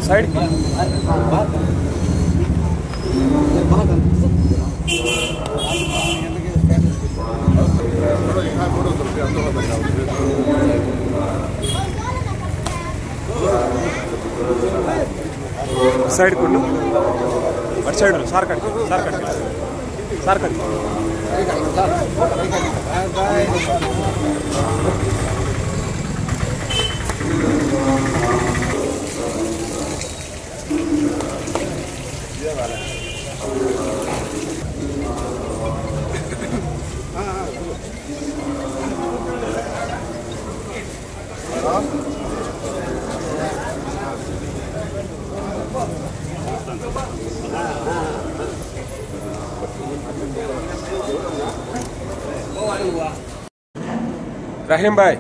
Side side को side सार cut रहीम भाई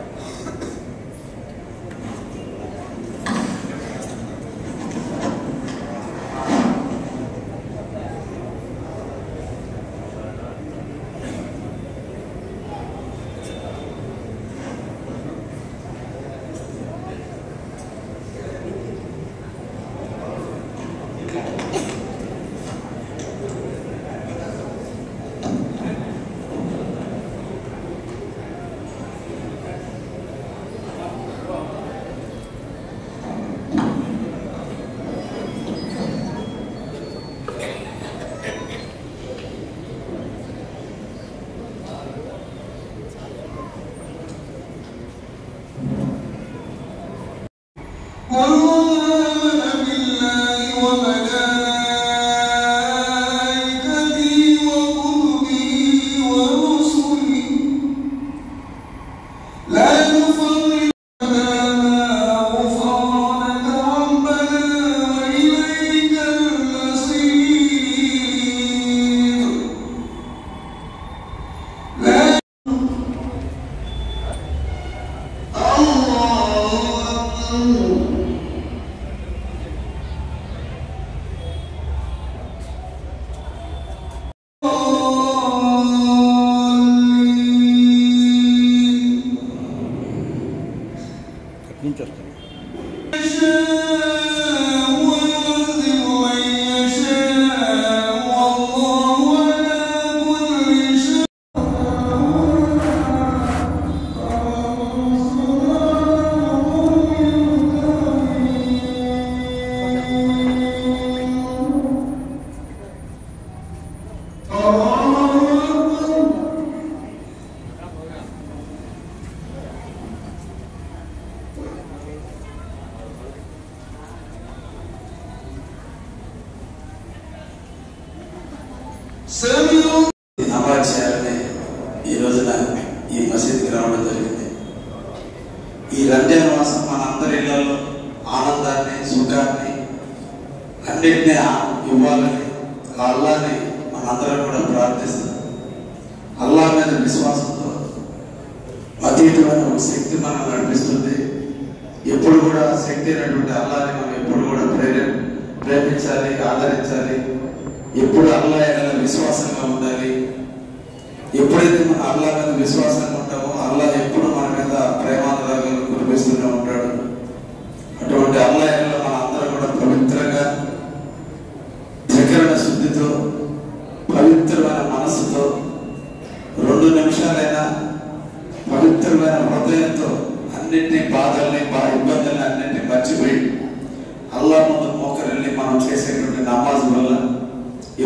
నమాజ్ చేయాలని ఈ రోజున ఈ మసీద్కి రావడం జరిగింది. ఈ రంజాన్ మాసం మనందరి ఇళ్లలో ఆనందాన్ని సుఖాన్ని అన్నిటినీ ఇవ్వాలని అల్లాహ్ని మనందరం కూడా ప్రార్థిస్తాం. అల్లాహ్ మీద విశ్వాసంతో అతీతమైన ఒక శక్తి మనం నడిపిస్తుంది. ఎప్పుడు కూడా శక్తి అయినటువంటి అల్లాహ్ని మనం ఎప్పుడు కూడా ప్రేమించాలి, ఆదరించాలి. ఎప్పుడు అల్లాహ్ మీద విశ్వాసంగా ఉండాలి. ఎప్పుడైతే మనం అల్లాహ్ మీద విశ్వాసంగా ఉంటామో అల్లాహ్ ఎప్పుడు మన మీద ప్రేమానురాగాలు కురిపిస్తూనే ఉంటాడు. అటువంటి అల్లాహ్ మన అందరం కూడా పవిత్రంగా త్రికరణ శుద్ధితో పవిత్రమైన మనస్సుతో 2 నిమిషాలైనా పవిత్రమైన హృదయంతో అన్నింటినీ బాధల్ని ఇబ్బందుల్ని అన్నింటినీ మర్చిపోయి అల్లాహ్ ముందు మోకరిల్లి మనం చేసేటువంటి నమాజ్ వల్ల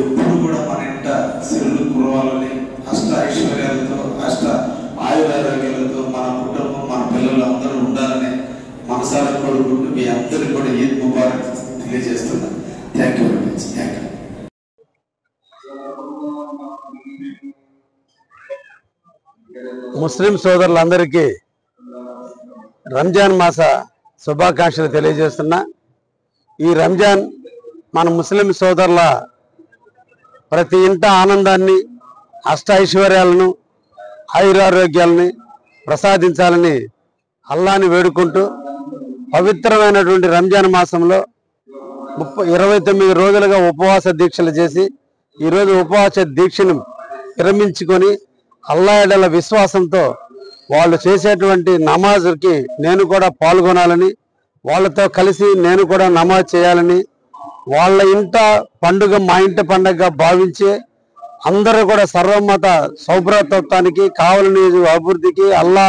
ఎప్పుడు కూడా మన ఇంట సిరులు కురవాలని అష్ట ఐశ్వర్యాలతో అష్ట ఆయురారోగ్యాలతో మన కుటుంబం మన పిల్లలు అందరూ ఉండాలని మనసారా కోరుకుంటూ మీ అందరికీ కూడా ఈద్ ముబారక్ తెలియజేస్తున్నాను. Thank you very much. Thank you. Muslim సోదరులందరికీ రంజాన్ మాస శుభాకాంక్షలు తెలియజేస్తున్నా. ఈ రంజాన్ మన ముస్లిం సోదరుల ప్రతి ఇంట ఆనందాన్ని, అష్ట ఐశ్వర్యాలను, ఆయురారోగ్యాలని ప్రసాదించాలని అల్లాహ్ని వేడుకుంటూ పవిత్రమైనటువంటి రంజాన్ మాసంలో 29 రోజులుగా ఉపవాస దీక్షలు చేసి ఈరోజు ఉపవాస దీక్షను విరమించుకొని అల్లాహ్ ఎడల విశ్వాసంతో వాళ్ళు చేసేటువంటి నమాజ్కి నేను కూడా పాల్గొనాలని, వాళ్ళతో కలిసి నేను కూడా నమాజ్ చేయాలని, వాళ్ళ ఇంట పండుగ మా ఇంటి పండుగగా భావించి అందరూ కూడా సర్వమత సౌభ్రతత్వానికి, కావలి అభివృద్ధికి, అల్లా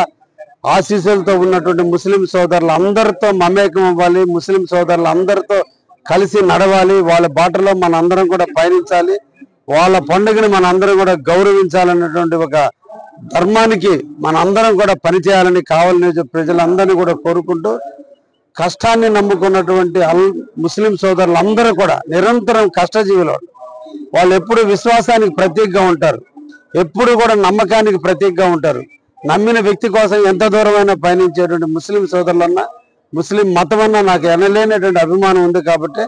ఆశీస్సులతో ఉన్నటువంటి ముస్లిం సోదరులు అందరితో మమేకం అవ్వాలి, ముస్లిం సోదరులు అందరితో కలిసి నడవాలి, వాళ్ళ బాటలో మన అందరం కూడా పయనించాలి, వాళ్ళ పండుగని మన అందరం కూడా గౌరవించాలన్నటువంటి ఒక ధర్మానికి మన అందరం కూడా పనిచేయాలని కావలి ప్రజలందరినీ కూడా కోరుకుంటూ, కష్టాన్ని నమ్ముకున్నటువంటి ముస్లిం సోదరులందరూ కూడా నిరంతరం కష్టజీవులు. వాళ్ళు ఎప్పుడు విశ్వాసానికి ప్రతీకగా ఉంటారు, ఎప్పుడు కూడా నమ్మకానికి ప్రతీకగా ఉంటారు. నమ్మిన వ్యక్తి కోసం ఎంత దూరమైనా పయనించేటువంటి ముస్లిం సోదరులన్నా, ముస్లిం మతమన్నా నాకు ఎనలేనటువంటి అభిమానం ఉంది. కాబట్టి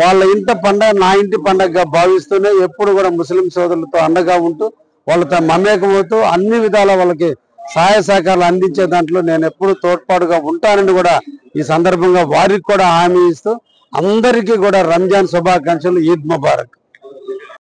వాళ్ళ ఇంట పండగ నా ఇంటి పండగగా భావిస్తూనే ఎప్పుడు కూడా ముస్లిం సోదరులతో అండగా ఉంటూ, వాళ్ళతో మమేకమవుతూ అన్ని విధాల వాళ్ళకి సహాయ సహకారాలు అందించే దాంట్లో నేను ఎప్పుడు తోడ్పాటుగా ఉంటానని కూడా ఈ సందర్భంగా వారికి కూడా హామీ ఇస్తూ, అందరికీ కూడా రంజాన్ శుభాకాంక్షలు, ఈద్ ముబారక్.